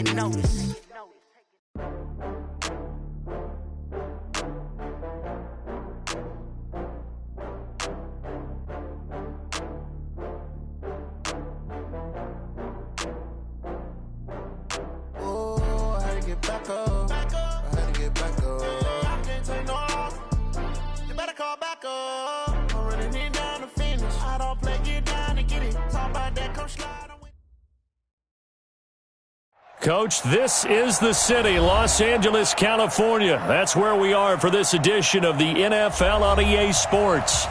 notice. Coach, this is the city, Los Angeles, California. That's where we are for this edition of the NFL on EA Sports.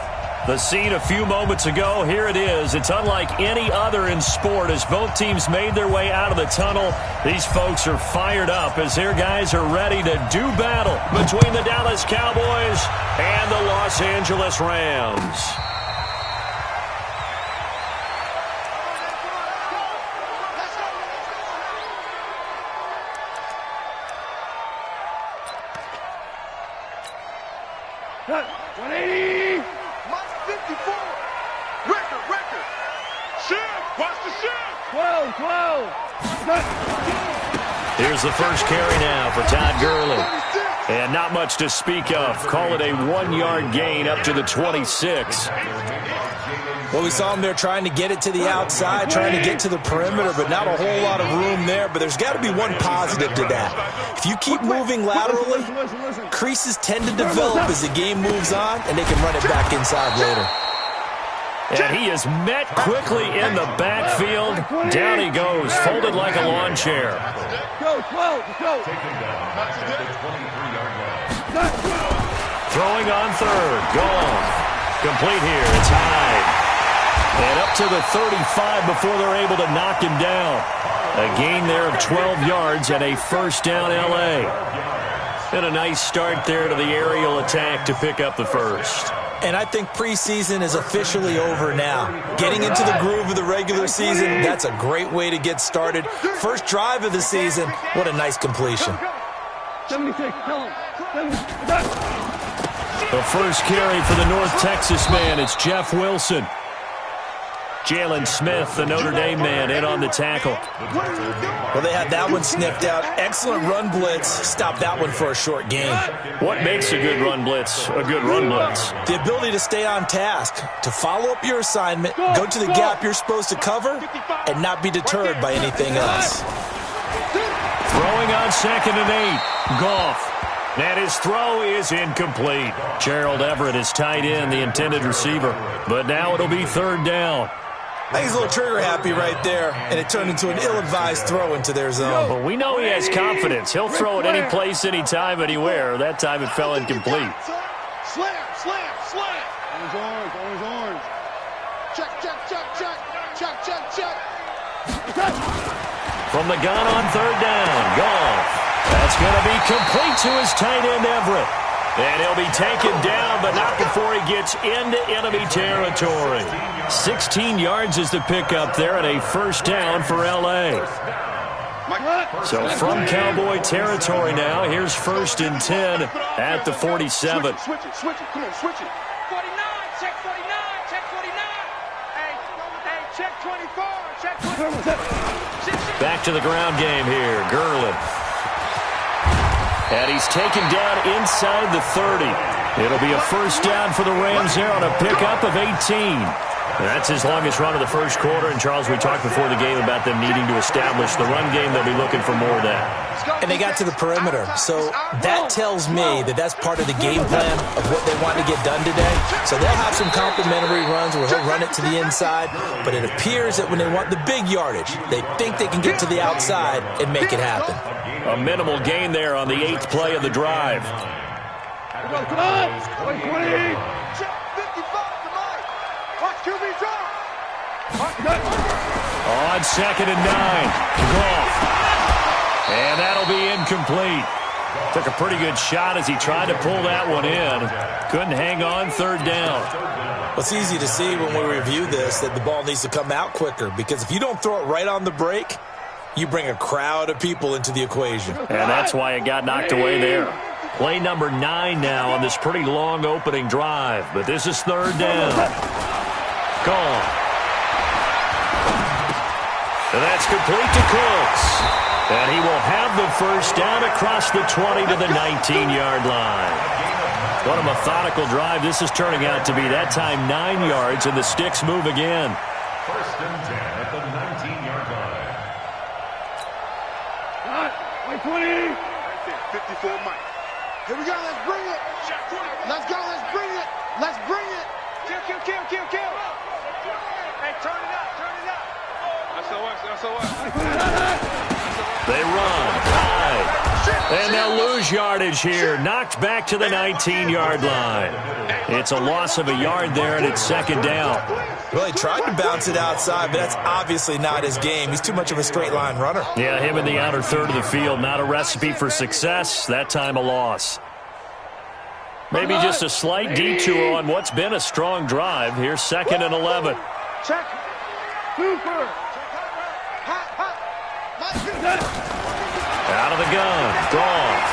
The scene a few moments ago, here it is. It's unlike any other in sport as both teams made their way out of the tunnel. These folks are fired up as their guys are ready to do battle between the Dallas Cowboys and the Los Angeles Rams. Cut. 180. Mike 54. Record. Shift. Watch the shift. 12. Cut. Here's the first carry now for Todd Gurley. And not much to speak of. Call it a 1-yard gain up to the 26. Well, we saw him there trying to get it to the outside, trying to get to the perimeter, but not a whole lot of room there. But there's got to be one positive to that. If you keep moving laterally, creases tend to develop as the game moves on, and they can run it back inside later. And he is met quickly in the backfield. Down he goes, folded like a lawn chair. Go, 12, go. Throwing on third, gone. Complete here, it's Hyde. And up to the 35 before they're able to knock him down. A gain there of 12 yards and a first down L.A. And a nice start there to the aerial attack to pick up the first. And I think preseason is officially over now. Getting into the groove of the regular season, that's a great way to get started. First drive of the season, what a nice completion. 76, tell him. The first carry for the North Texas man, it's Jeff Wilson. Jalen Smith, the Notre Dame man, in on the tackle. Well, they had that one sniffed out. Excellent run blitz. Stopped that one for a short gain. What makes a good run blitz a good run blitz? The ability to stay on task, to follow up your assignment, go to the gap you're supposed to cover, and not be deterred by anything else. Throwing on 2nd and 8. Goff. And his throw is incomplete. Gerald Everett is tied in, the intended receiver. But now it'll be 3rd down. I think he's a little trigger happy right there, and it turned into an ill-advised throw into their zone. But we know he has confidence. He'll throw it any place, anytime, anywhere. That time it fell incomplete. Slam. Orange. Check. From the gun on 3rd down, Goff. That's going to be complete to his tight end, Everett. And he'll be taken down, but not before he gets into enemy territory. 16 yards is the pickup there, and a first down for L.A. So from Cowboy territory now, here's 1st and 10 at the 47. Switch it. Come on, switch it. 49, check 49. Hey, check 24. Back to the ground game here, Gurley. And he's taken down inside the 30. It'll be a first down for the Rams there on a pickup of 18. That's his longest run of the first quarter. And, Charles, we talked before the game about them needing to establish the run game. They'll be looking for more of that. And they got to the perimeter. So that tells me that that's part of the game plan of what they want to get done today. So they'll have some complimentary runs where he'll run it to the inside. But it appears that when they want the big yardage, they think they can get to the outside and make it happen. A minimal gain there on the 8th play of the drive. Come on. 20. Check 55 tonight. Watch QB drop. On 2nd and 9. Goff. And that'll be incomplete. Took a pretty good shot as he tried to pull that one in. Couldn't hang on 3rd down. Well, it's easy to see when we review this that the ball needs to come out quicker, because if you don't throw it right on the break, you bring a crowd of people into the equation. And that's why it got knocked away there. Play number 9 now on this pretty long opening drive. But this is 3rd down. Gone. And that's complete to Cooks. And he will have the first down across the 20 to the 19-yard line. What a methodical drive this is turning out to be. That time 9 yards, and the sticks move again. First and 10 at the 19-yard line. Wait, 20. 54 Mike. Here we go. Let's bring it. Let's go. Let's bring it. Let's bring it. Kill. Hey, turn it up. That's so what. They run high, and they'll lose yardage here. Knocked back to the 19-yard line. It's a loss of a yard there, and it's second down. Well, he tried to bounce it outside, but that's obviously not his game. He's too much of a straight-line runner. Yeah, him in the outer third of the field. Not a recipe for success. That time a loss. Maybe just a slight detour on what's been a strong drive. Here's 2nd and 11. Check. Cooper. Out of the gun. Goff.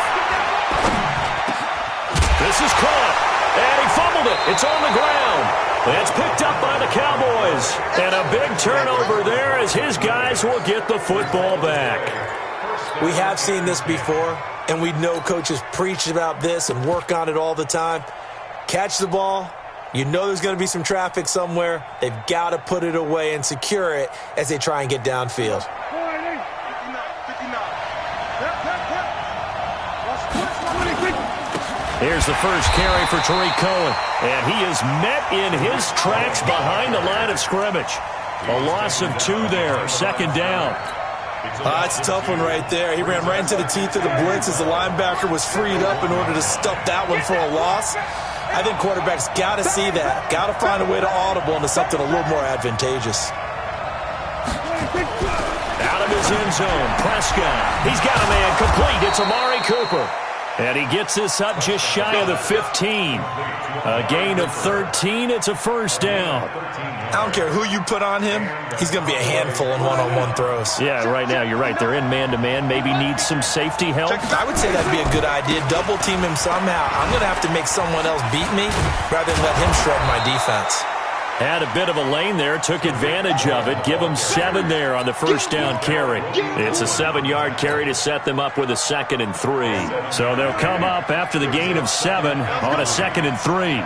This is caught. And he fumbled it. It's on the ground. It's picked up by the Cowboys. And a big turnover there as his guys will get the football back. We have seen this before, and we know coaches preach about this and work on it all the time. Catch the ball. You know there's going to be some traffic somewhere. They've got to put it away and secure it as they try and get downfield. Here's the first carry for Tariq Cohen. And he is met in his tracks behind the line of scrimmage. A loss of 2 there. 2nd down. That's a tough one right there. He ran right into the teeth of the blitz as the linebacker was freed up in order to stuff that one for a loss. I think quarterbacks got to see that. Got to find a way to audible into something a little more advantageous. Out of his end zone, Prescott. He's got a man complete. It's Amari Cooper. And he gets this up just shy of the 15. A gain of 13. It's a first down. I don't care who you put on him. He's going to be a handful in one-on-one throws. Yeah, right now, you're right. They're in man-to-man. Maybe need some safety help. I would say that'd be a good idea. Double team him somehow. I'm going to have to make someone else beat me rather than let him shred my defense. Had a bit of a lane there, took advantage of it. Give them 7 there on the first down carry. It's a 7-yard carry to set them up with a 2nd and 3. So they'll come up after the gain of 7 on a 2nd and 3.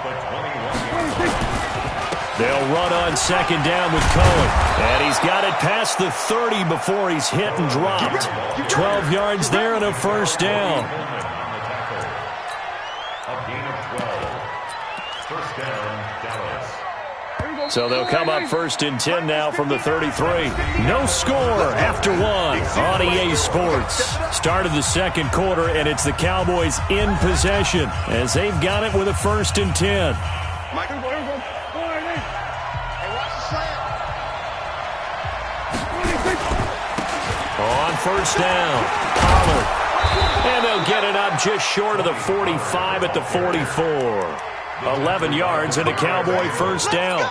They'll run on 2nd down with Cohen. And he's got it past the 30 before he's hit and dropped. 12 yards there and a first down. So they'll come up 1st and 10 now from the 33. No score after 1 on EA Sports. Start of the 2nd quarter, and it's the Cowboys in possession as they've got it with a 1st and 10. On first down, Pollard. And they'll get it up just short of the 45 at the 44. 11 yards and a Cowboy first down.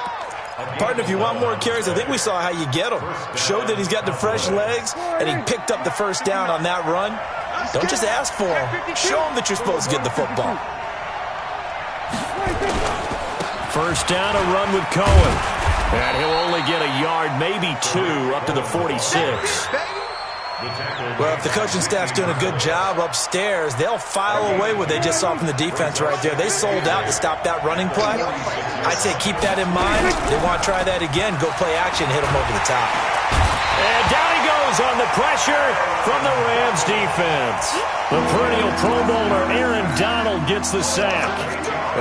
Partner, if you want more carries, I think we saw how you get him. Showed that he's got the fresh legs, and he picked up the first down on that run. Don't just ask for him. Show him that you're supposed to get the football. First down, a run with Cohen. And he'll only get a yard, maybe 2, up to the 46. Well, if the coaching staff's doing a good job upstairs, they'll file away what they just saw from the defense right there. They sold out to stop that running play. I'd say keep that in mind. They want to try that again. Go play action, hit them over the top. And down he goes on the pressure from the Rams defense. The perennial Pro Bowler Aaron Donald gets the sack.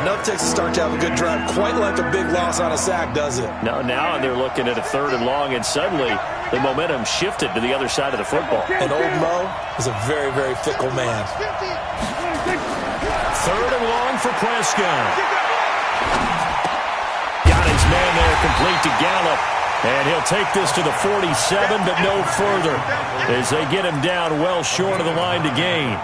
Enough takes a start to have a good drive, quite like a big loss on a sack, does it? No, now they're looking at a 3rd and long, and suddenly the momentum shifted to the other side of the football. And old Mo is a very, very fickle man. 3rd and long for Prescott. Got his man there complete to Gallup. And he'll take this to the 47, but no further as they get him down well short of the line to gain.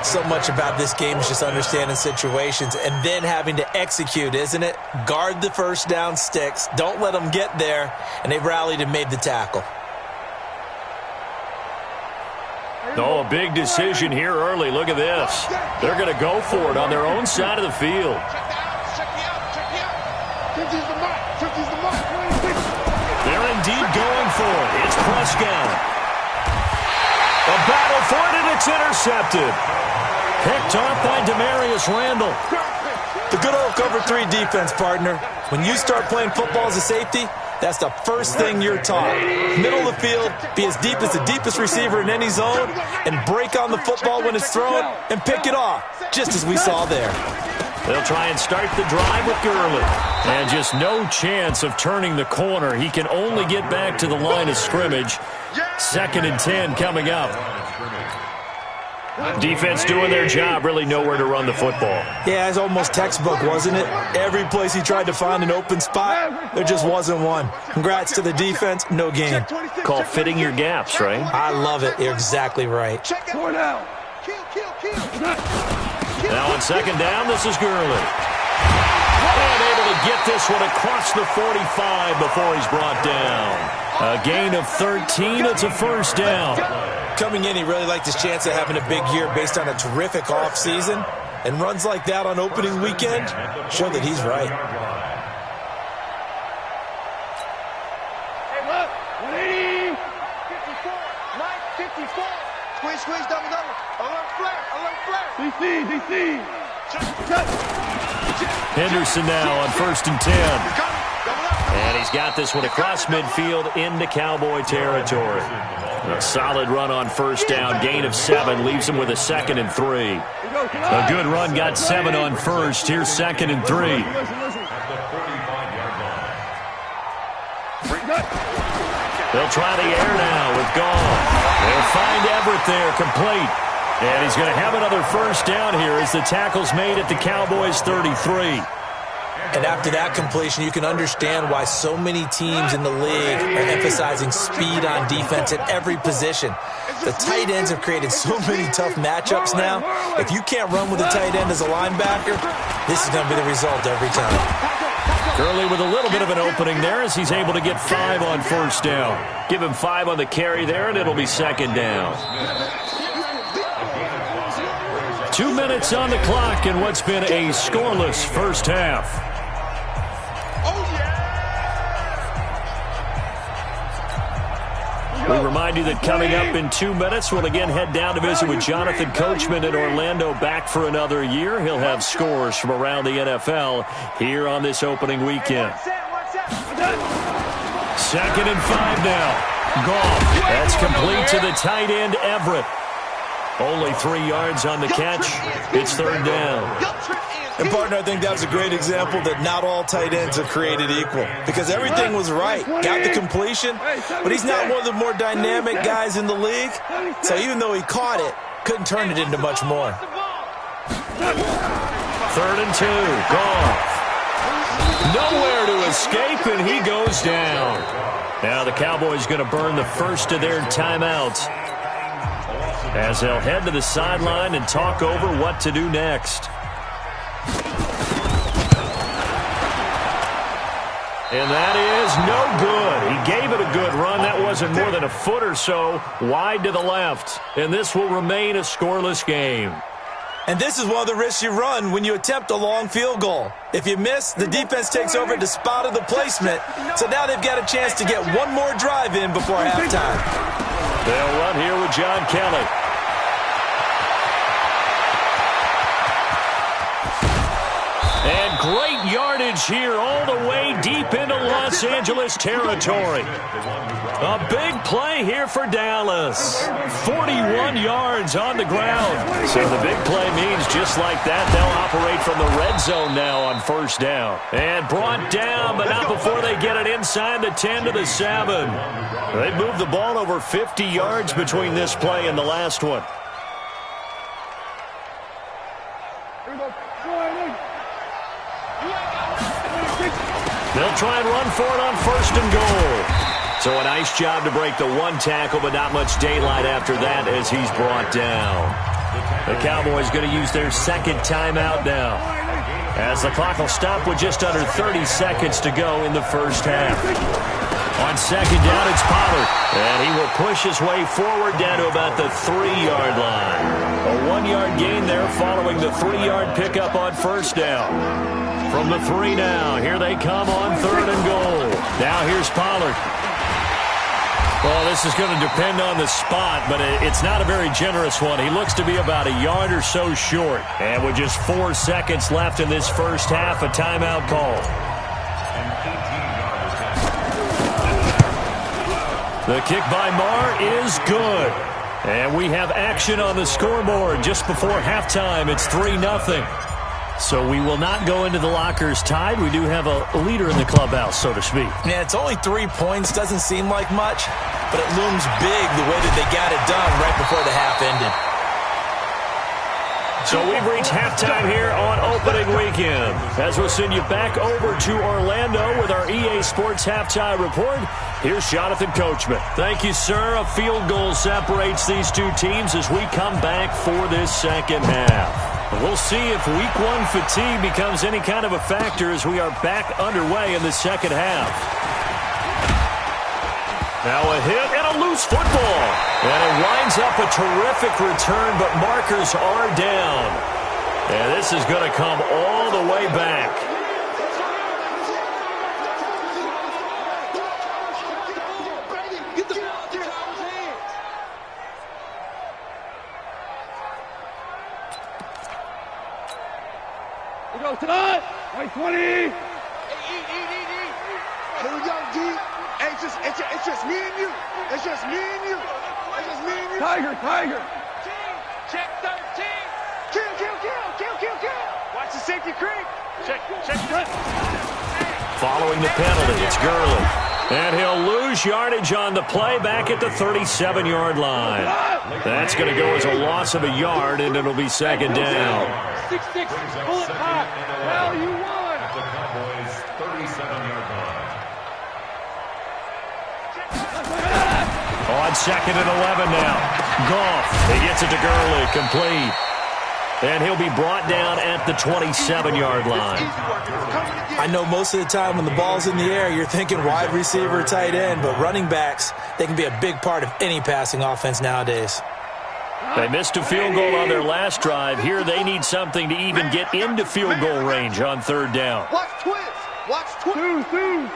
So much about this game is just understanding situations and then having to execute, isn't it? Guard the first down sticks. Don't let them get there. And they rallied and made the tackle. Oh, a big decision here early. Look at this. They're going to go for it on their own side of the field. They're indeed going for it. It's Prescott. A battle for it, and it's intercepted. Picked off by Demarius Randall. The good old cover 3 defense, partner. When you start playing football as a safety, that's the first thing you're taught. Middle of the field, be as deep as the deepest receiver in any zone, and break on the football when it's thrown and pick it off, just as we saw there. They'll try and start the drive with Gurley. And just no chance of turning the corner. He can only get back to the line of scrimmage. 2nd and 10 coming up. Defense doing their job, really nowhere to run the football. Yeah, it's almost textbook, wasn't it? Every place he tried to find an open spot, there just wasn't one. Congrats to the defense, no gain. Call fitting your gaps, right? I love it. You're exactly right. Now on 2nd down, this is Gurley. And able to get this one across the 45 before he's brought down. A gain of 13, it's a 1st down. Coming in, he really liked his chance of having a big year based on a terrific offseason. And runs like that on opening weekend show that he's right. Hey, look, 180. 54, Mike, 54. Squeeze, double. Alert flare. DC. Henderson now on 1st and 10. And he's got this one across midfield into Cowboy territory. A solid run on 1st down, gain of 7, leaves him with a 2nd and 3. A good run, got 7 on 1st. Here's 2nd and 3. They'll try the air now with Goff. They'll find Everett there, complete. And he's going to have another 1st down here as the tackle's made at the Cowboys' 33. And after that completion, you can understand why so many teams in the league are emphasizing speed on defense at every position. The tight ends have created so many tough matchups now. If you can't run with a tight end as a linebacker, this is going to be the result every time. Gurley with a little bit of an opening there as he's able to get 5 on 1st down. Give him 5 on the carry there, and it'll be 2nd down. 2 minutes on the clock in what's been a scoreless 1st half. We remind you that coming up in 2 minutes, we'll again head down to visit with Jonathan Coachman in Orlando, back for another year. He'll have scores from around the NFL here on this opening weekend. 2nd and 5 now. Goff. That's complete to the tight end, Everett. Only 3 yards on the catch. It's 3rd down. And, partner, I think that was a great example that not all tight ends are created equal because everything was right. Got the completion, but he's not one of the more dynamic guys in the league. So even though he caught it, couldn't turn it into much more. 3rd and 2. Goff. Nowhere to escape, and he goes down. Now the Cowboys going to burn the first of their timeouts as they'll head to the sideline and talk over what to do next. And that is no good. He gave it a good run. That wasn't more than a foot or so wide to the left. And this will remain a scoreless game. And this is one of the risks you run when you attempt a long field goal. If you miss, the defense takes over at the spot of the placement. So now they've got a chance to get one more drive in before halftime. They'll run here with John Kelly. And great yardage here all the way deep into Los Angeles territory. A big play here for Dallas. 41 yards on the ground. So the big play means just like that, they'll operate from the red zone now on 1st down. And brought down, but not before they get it inside the 10 to the 7. They moved the ball over 50 yards between this play and the last one. They'll try and run for it on 1st and goal. So a nice job to break the 1 tackle, but not much daylight after that as he's brought down. The Cowboys going to use their 2nd timeout now, as the clock will stop with just under 30 seconds to go in the 1st half. On 2nd down, it's Pollard, and he will push his way forward down to about the 3-yard line. A 1-yard gain there following the 3-yard pickup on 1st down. From the 3 now, here they come on 3rd and goal. Now here's Pollard. Well, this is going to depend on the spot, but it's not a very generous one. He looks to be about a yard or so short. And with just 4 seconds left in this first half, a timeout call. The kick by Marr is good. And we have action on the scoreboard just before halftime. It's 3-0. So we will not go into the lockers tied. We do have a leader in the clubhouse, so to speak. Yeah, it's only 3 points. Doesn't seem like much, but it looms big the way that they got it done right before the half ended. So we've reached halftime here on opening weekend. As we'll send you back over to Orlando with our EA Sports Halftime Report, here's Jonathan Coachman. Thank you, sir. A field goal separates these two teams as we come back for this second half. We'll see if Week 1 fatigue becomes any kind of a factor as we are back underway in the second half. Now a hit and a loose football. And it winds up a terrific return, but markers are down. And this is going to come all the way back. We go tonight. Right 20. Here we go, D. Hey, it's just me and you. It's just me and you. It's just me and you. Tiger. Check 13. Kill. Watch the safety creep. Check. Following the penalty, it's Gurley. And he'll lose yardage on the play back at the 37-yard line. That's going to go as a loss of a yard, and it'll be second down. 6-6, pull it hot. Well, you won. At the Cowboys' 37-yard line. On second and 11 now. Goff. He gets it to Gurley. Complete. And he'll be brought down at the 27-yard line. I know most of the time when the ball's in the air, you're thinking wide receiver, tight end, but running backs, they can be a big part of any passing offense nowadays. They missed a field goal on their last drive. Here they need something to even get into field goal range on third down. Watch twins. Two.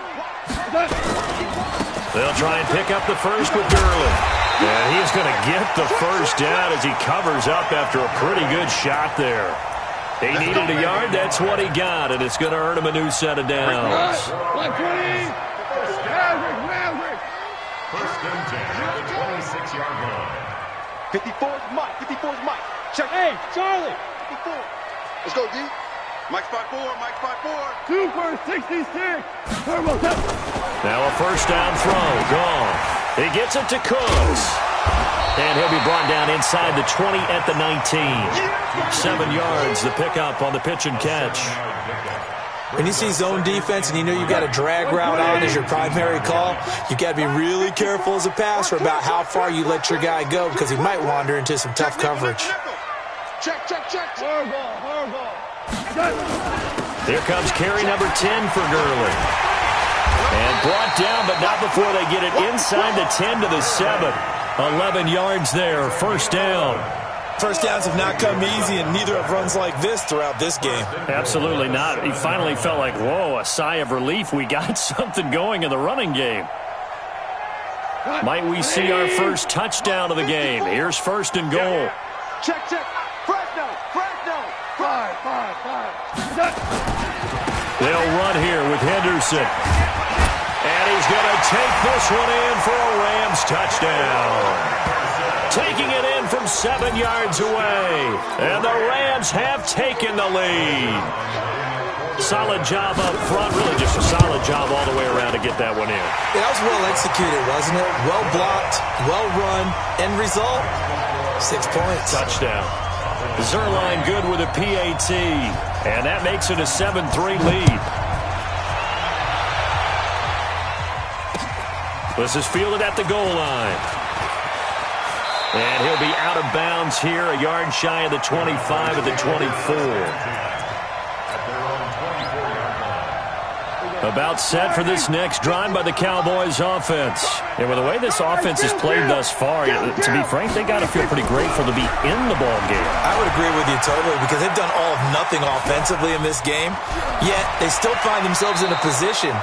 They'll try and pick up the first with Gurley. And he's going to get the first down as he covers up after a pretty good shot there. He needed a yard. That's what he got, and it's going to earn him a new set of downs. First and 10 at the 26-yard line. 54's Mike. Check. Hey, Charlie. 54. Let's go, D. Mike's 5'4". 2 for 66. Now a first down throw. Gone. He gets it to Cooks. And he'll be brought down inside the 20 at the 19. 7 yards, the pickup on the pitch and catch. When you see zone defense and you know you've got a drag route on as your primary call, you've got to be really careful as a passer about how far you let your guy go because he might wander into some tough coverage. Check. Horrible. Here comes carry number 10 for Gurley. And brought down, but not before they get it inside the 10 to the 7. 11 yards there, first down. First downs have not come easy, and neither have runs like this throughout this game. Absolutely not. He finally felt like, whoa, a sigh of relief. We got something going in the running game. Might we see our first touchdown of the game? Here's first and goal. Check. Fresno. 5. They'll run here with Henderson. And he's going to take this one in for a Rams touchdown. Taking it in from 7 yards away. And the Rams have taken the lead. Solid job up front. Really just a solid job all the way around to get that one in. That was well executed, wasn't it? Well blocked, well run. End result, 6 points. Touchdown. Zerline good with a PAT. And that makes it a 7-3 lead. This is fielded at the goal line. And he'll be out of bounds here, a yard shy of the 25 at the 24. About set for this next drive by the Cowboys offense. And with the way this offense has played thus far, to be frank, they got to feel pretty grateful to be in the ball game. I would agree with you totally because they've done all of nothing offensively in this game, yet they still find themselves in a position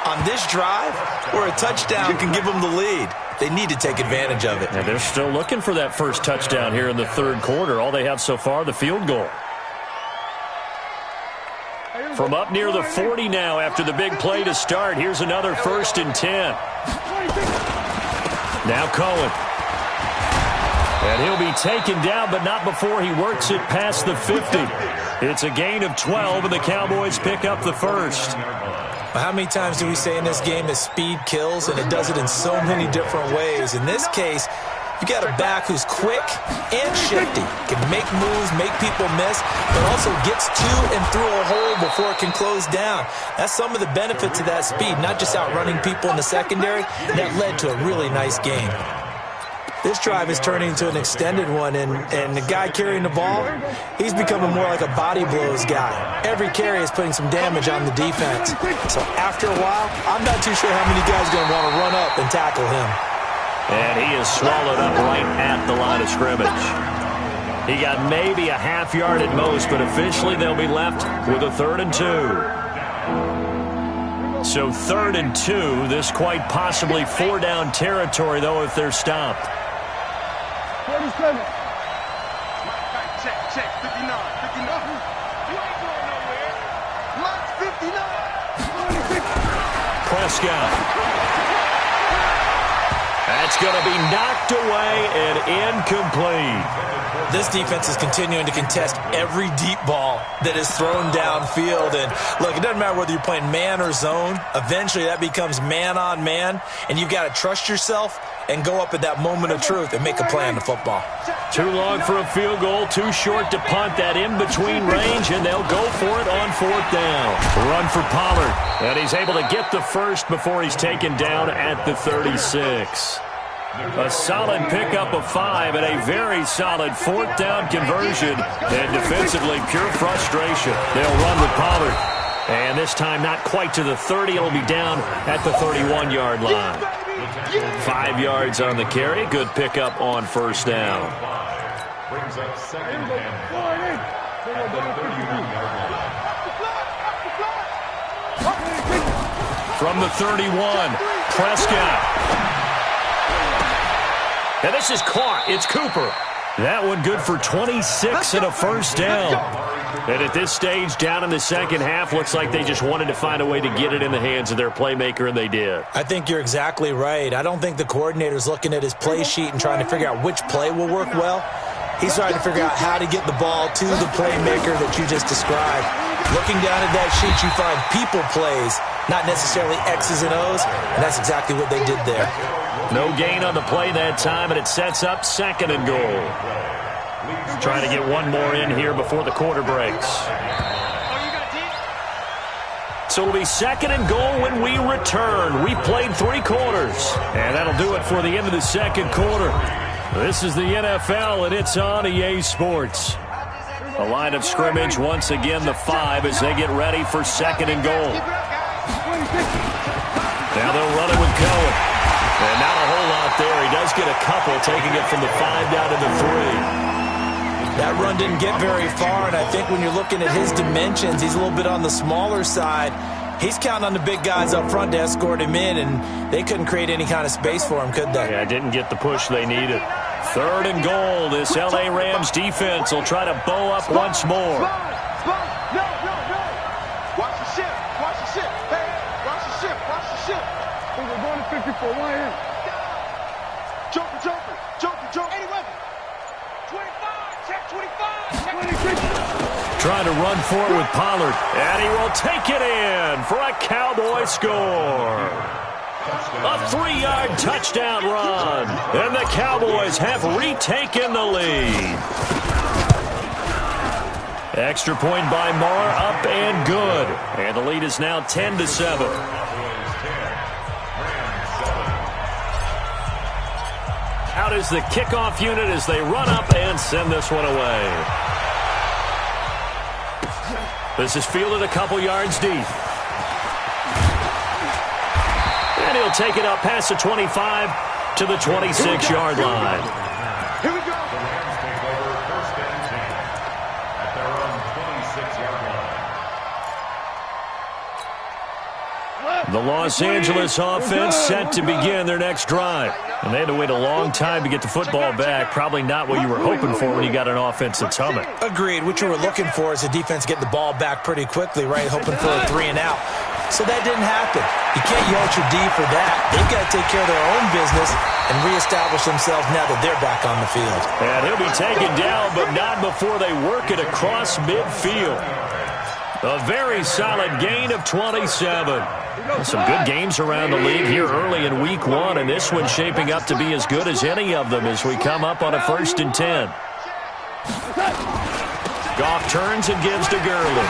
on this drive where a touchdown can give them the lead. They need to take advantage of it. And they're still looking for that first touchdown here in the third quarter. All they have so far, the field goal. From up near the 40 now after the big play to start. Here's another 1st and 10. Now Cohen. And he'll be taken down, but not before he works it past the 50. It's a gain of 12, and the Cowboys pick up the first. How many times do we say in this game that speed kills, and it does it in so many different ways? In this case, you got a back who's quick and shifty, can make moves, make people miss, but also gets to and through a hole before it can close down. That's some of the benefits of that speed, not just outrunning people in the secondary. That led to a really nice game. This drive is turning into an extended one, and the guy carrying the ball, he's becoming more like a body blows guy. Every carry is putting some damage on the defense. So after a while, I'm not too sure how many guys are going to want to run up and tackle him. And he is swallowed up right at the line of scrimmage. He got maybe a half yard at most, but officially they'll be left with a 3rd and 2. So 3rd and 2, this quite possibly 4-down territory, though, if they're stopped. 47. Check, 59, 59. You ain't going nowhere. Lots 59. Prescott. That's going to be knocked away and incomplete. This defense is continuing to contest every deep ball that is thrown downfield. And look, it doesn't matter whether you're playing man or zone. Eventually, that becomes man on man, and you've got to trust yourself and go up at that moment of truth and make a play on the football. Too long for a field goal, too short to punt. That in-between range, and they'll go for it on 4th down. Run for Pollard, and he's able to get the first before he's taken down at the 36. A solid pickup of 5 and a very solid 4th down conversion. And defensively, pure frustration. They'll run with Pollard. And this time not quite to the 30. It'll be down at the 31-yard line. 5 yards on the carry. Good pickup on 1st down. Brings up 2nd and 10 at the 31-yard line. From the 31, Prescott. And this is caught. It's Cooper. That one good for 26 and a 1st down. And at this stage, down in the second half, looks like they just wanted to find a way to get it in the hands of their playmaker, and they did. I think you're exactly right. I don't think the coordinator's looking at his play sheet and trying to figure out which play will work well. He's trying to figure out how to get the ball to the playmaker that you just described. Looking down at that sheet, you find people plays, not necessarily X's and O's, and that's exactly what they did there. No gain on the play that time, and it sets up 2nd and goal. Trying to get one more in here before the quarter breaks. So it'll be 2nd and goal when we return. We played 3 quarters, and that'll do it for the end of the 2nd quarter. This is the NFL, and it's on EA Sports. The line of scrimmage, once again, the 5 as they get ready for 2nd and goal. Now they'll run it with Cohen. And not a whole lot there. He does get a couple, taking it from the 5 down to the 3. That run didn't get very far, and I think when you're looking at his dimensions, he's a little bit on the smaller side. He's counting on the big guys up front to escort him in, and they couldn't create any kind of space for him, could they? Yeah, didn't get the push they needed. 3rd and goal. This L.A. Rams defense will try to bow up once more. No. Watch the ship. Hey, watch the ship. We're going to 54. One here. Joker. Any weapon. 25. Check 25. Trying to run forward with Pollard. And he will take it in for a Cowboy score. A 3-yard touchdown run. And the Cowboys have retaken the lead. Extra point by Marr, up and good. And the lead is now 10-7. Out is the kickoff unit as they run up and send this one away. This is fielded a couple yards deep. And he'll take it up past the 25 to the 26-yard line. Here we go. The Rams take over 1st and 10 at their own 26-yard line. The Los Angeles offense set to begin their next drive. And they had to wait a long time to get the football back. Probably not what you were hoping for when you got an offense that's humming. Agreed. What you were looking for is the defense getting the ball back pretty quickly, right? Hoping for a 3 and out. So that didn't happen. You can't yell at your D for that. They've got to take care of their own business and reestablish themselves now that they're back on the field. And he'll be taken down, but not before they work it across midfield. A very solid gain of 27. Some good games around the league here early in week 1, and this one's shaping up to be as good as any of them as we come up on a 1st and 10. Goff turns and gives to Gurley.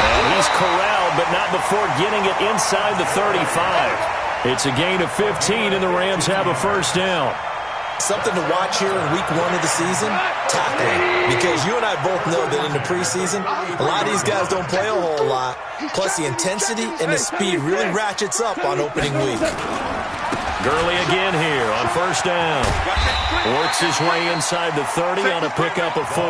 And he's corralled, but not before getting it inside the 35. It's a gain of 15, and the Rams have a 1st down. Something to watch here in week 1 of the season, tackling. Because you and I both know that in the preseason, a lot of these guys don't play a whole lot. Plus, the intensity and the speed really ratchets up on opening week. Gurley again here on 1st down. Works his way inside the 30 on a pickup of 4.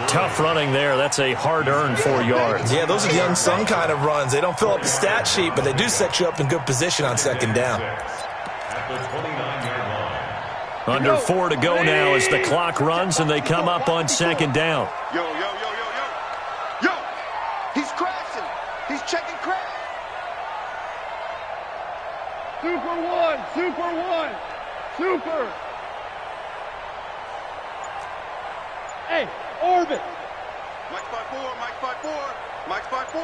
Tough running there. That's a hard-earned 4 yards. Yeah, those are the unsung kind of runs. They don't fill up the stat sheet, but they do set you up in good position on 2nd down. Under 4 to go now as the clock runs and they come up on 2nd down. Yo, yo, yo, yo, yo. Yo, he's crashing. He's checking crash. Super 1, Super 1, Super. Hey, orbit. Mike's by 4, Mike's by 4, Mike's by 4.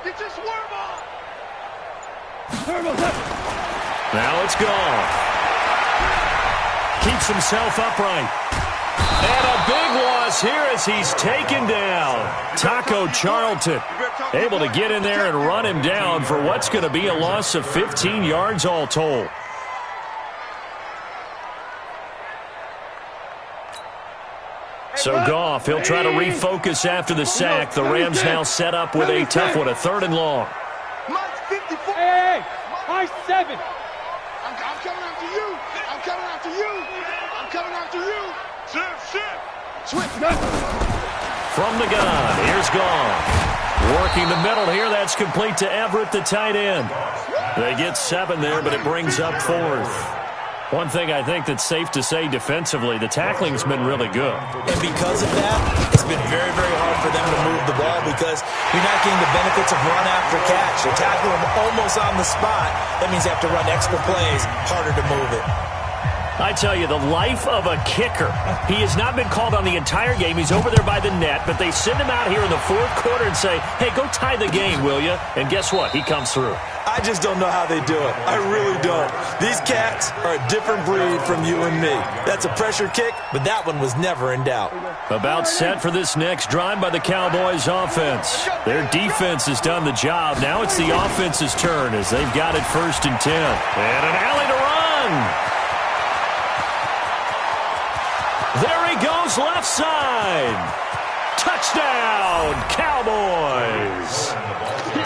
Get your swerve on. Turbo's up. Now it's gone. Keeps himself upright. And a big loss here as he's taken down. Taco Charlton able to get in there and run him down for what's going to be a loss of 15 yards all told. So Goff, he'll try to refocus after the sack. The Rams now set up with a tough one, a 3rd and long. Mike's 54. Hey, Mike's 7. I'm coming after you. I'm coming after you. I'm coming after you. Shift. Switch. From the gun, here's Goff. Working the middle here, that's complete to Everett, the tight end. They get 7 there, but it brings up 4th. One thing I think that's safe to say defensively, the tackling's been really good. And because of that, it's been very, very hard for them to move the ball because you're not getting the benefits of run after catch. You're tackling them almost on the spot. That means you have to run extra plays, harder to move it. I tell you, the life of a kicker. He has not been called on the entire game. He's over there by the net, but they send him out here in the 4th quarter and say, hey, go tie the game, will you? And guess what? He comes through. I just don't know how they do it. I really don't. These cats are a different breed from you and me. That's a pressure kick, but that one was never in doubt. About set for this next drive by the Cowboys offense. Their defense has done the job. Now it's the offense's turn as they've got it 1st and 10. And an alley to run. There he goes, left side. Touchdown, Cowboys.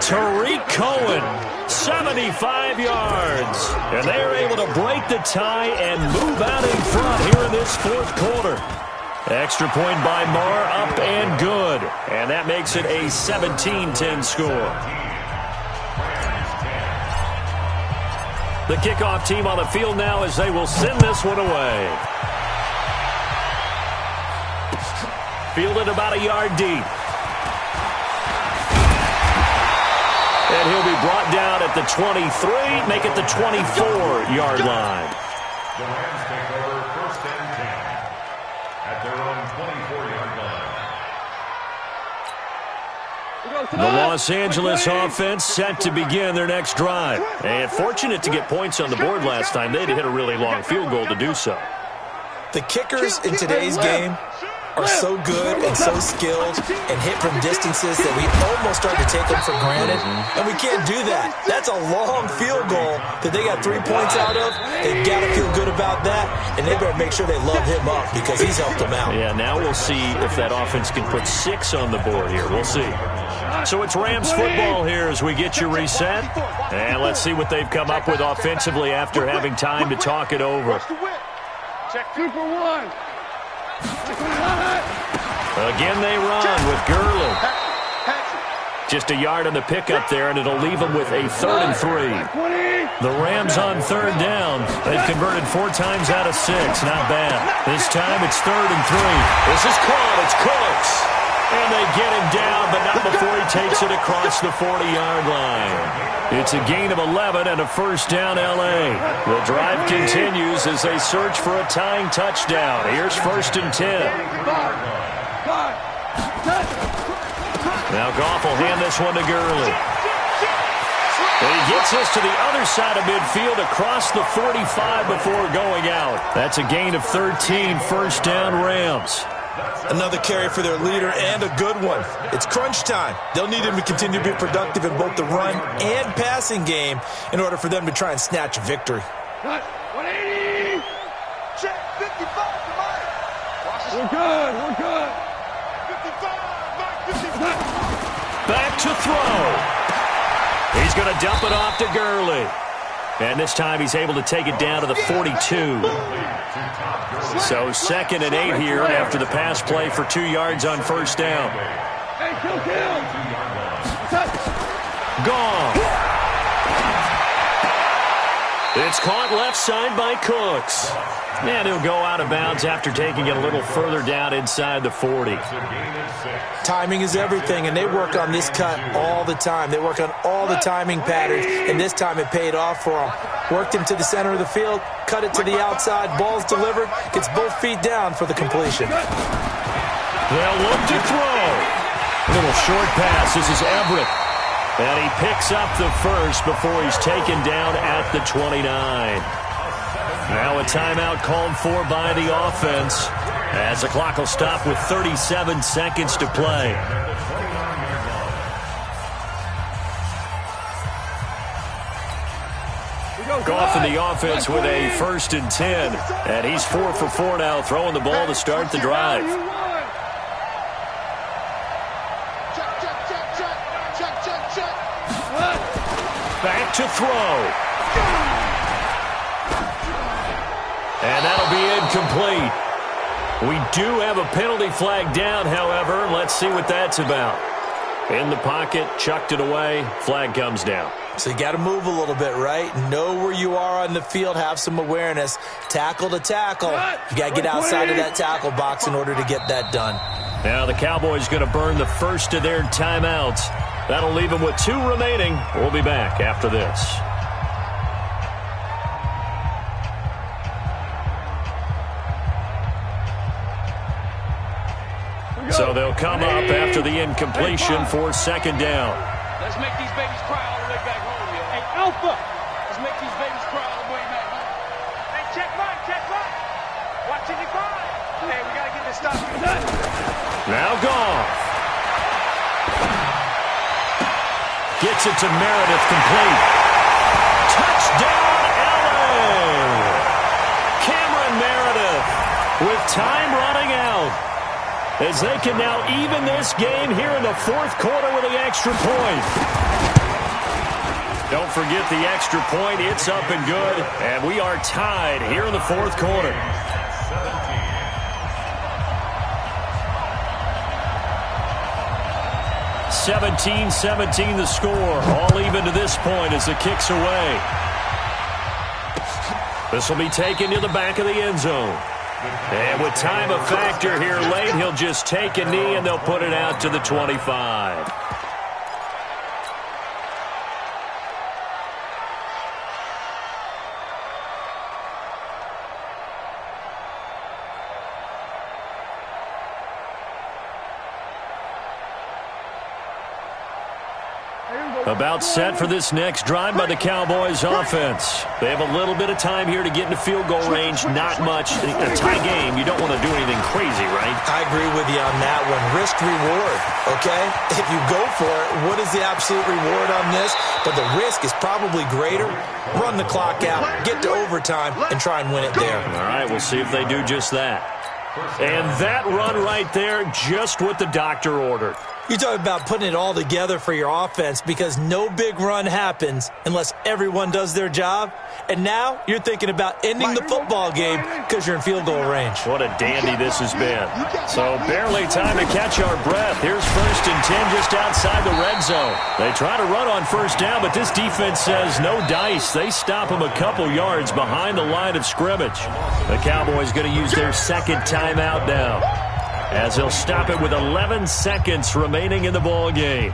Tariq Cohen, 75 yards. And they are able to break the tie and move out in front here in this 4th quarter. Extra point by Marr, up and good. And that makes it a 17-10 score. The kickoff team on the field now as they will send this one away. Fielded about a yard deep. And he'll be brought down at the 23, make it the 24-yard line. The Rams take over 1st and 10 at their own 24-yard line. The Los Angeles offense set to begin their next drive. And fortunate to get points on the board last time. They had to hit a really long field goal to do so. The kickers in today's game are so good and so skilled and hit from distances that we almost start to take them for granted. And we can't do that. That's a long field goal that they got 3 points out of. They've got to feel good about that, and they better make sure they love him up because he's helped them out. Yeah, now we'll see if that offense can put 6 on the board here. We'll see. So it's Rams football here as we get you reset. And let's see what they've come up with offensively after having time to talk it over. Check Super 1. Again they run with Gurley. Just a yard on the pickup there, and it'll leave them with a 3rd and 3. The Rams on 3rd down. They've converted 4 times out of 6. Not bad. This time it's 3rd and 3. This is caught. It's Cooks. And they get him down, but not before he takes it across the 40-yard line. It's a gain of 11 and a 1st down, L.A. The drive continues as they search for a tying touchdown. Here's 1st and 10. Now Goff will hand this one to Gurley. And he gets this to the other side of midfield across the 45 before going out. That's a gain of 13, 1st down Rams. Another carry for their leader and a good one. It's crunch time. They'll need him to continue to be productive in both the run and passing game in order for them to try and snatch a victory. 180. Check 55 to Mike. We're good. 55. Mike 55. Back to throw. He's going to dump it off to Gurley. And this time he's able to take it down to the 42. So 2nd and 8 here after the pass play for 2 yards on 1st down. Hey, kill. Gone. It's caught left side by Cooks. And he'll go out of bounds after taking it a little further down inside the 40. Timing is everything, and they work on this cut all the time. They work on all the timing patterns, and this time it paid off for them. Worked him to the center of the field, cut it to the outside, ball's delivered, gets both feet down for the completion. They'll look to throw. A little short pass. This is Everett. And he picks up the 1st before he's taken down at the 29. Now a timeout called for by the offense as the clock will stop with 37 seconds to play. Goff in the offense with a 1st and 10. And he's 4 for 4 now, throwing the ball to start the drive. Check. Back to throw. And that'll be incomplete. We do have a penalty flag down, however. Let's see what that's about. In the pocket, chucked it away, flag comes down. So you got to move a little bit, right? Know where you are on the field, have some awareness. Tackle to tackle. You got to get outside of that tackle box in order to get that done. Now the Cowboys going to burn the first of their timeouts. That'll leave them with 2 remaining. We'll be back after this. So they'll come up after the incompletion for 2nd down. Let's make these babies cry all the way back home, yo. Hey, Alpha! Let's make these babies cry all the way back home. Hey, check Mike. Watching you cry. Hey, we got to get this stuff. Now Goff. Gets it to Meredith, complete. Touchdown, LA! Cameron Meredith with time running out, as they can now even this game here in the 4th quarter with the extra point. Don't forget the extra point. It's up and good, and we are tied here in the 4th quarter. (17-17) the score. All even to this point as the kick's away. This will be taken to the back of the end zone. And with time a factor here late, he'll just take a knee and they'll put it out to the 25. About set for this next drive by the Cowboys offense. They have a little bit of time here to get into field goal range. Not much. A tie game, you don't want to do anything crazy, right? I agree with you on that one. Risk reward, okay? If you go for it, what is the absolute reward on this? But the risk is probably greater. Run the clock out, get to overtime, and try and win it there. All right, we'll see if they do just that. And that run right there, just what the doctor ordered. You talk about putting it all together for your offense because no big run happens unless everyone does their job. And now you're thinking about ending the football game because you're in field goal range. What a dandy this has been. So barely time to catch our breath. Here's 1st and 10 just outside the red zone. They try to run on 1st down, but this defense says no dice. They stop them a couple yards behind the line of scrimmage. The Cowboys going to use their 2nd timeout now, as they'll stop it with 11 seconds remaining in the ball game.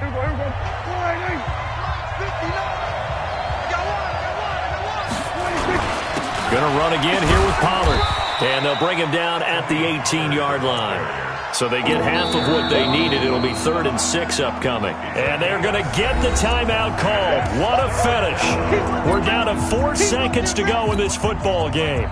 Going to run again here with Pollard. And they'll bring him down at the 18-yard line. So they get half of what they needed. It'll be 3rd and 6 upcoming. And they're going to get the timeout called. What a finish. We're down to 4 seconds to go in this football game.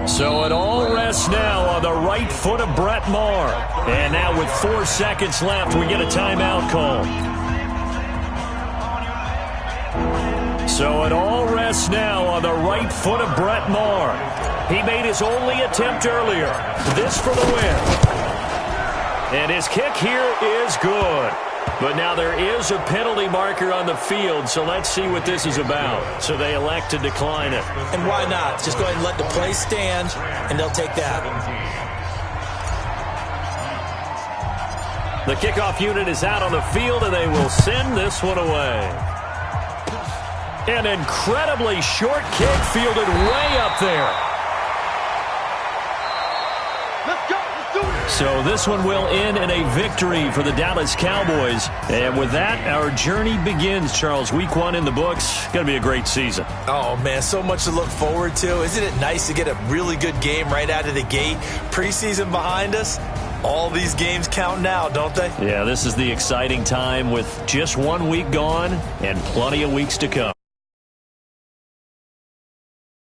So it all rests now on the right foot of Brett Maher. And now with 4 seconds left, we get a timeout call. So it all rests now on the right foot of Brett Maher. He made his only attempt earlier. This for the win. And his kick here is good. But now there is a penalty marker on the field, so let's see what this is about. So they elect to decline it. And why not? Just go ahead and let the play stand, and they'll take that. The kickoff unit is out on the field, and they will send this one away. An incredibly short kick fielded way up there. Let's go. Let's do it. So this one will end in a victory for the Dallas Cowboys. And with that, our journey begins, Charles. Week 1 in the books. Going to be a great season. Oh, man, so much to look forward to. Isn't it nice to get a really good game right out of the gate? Preseason behind us. All these games count now, don't they? Yeah, this is the exciting time with just 1 week gone and plenty of weeks to come.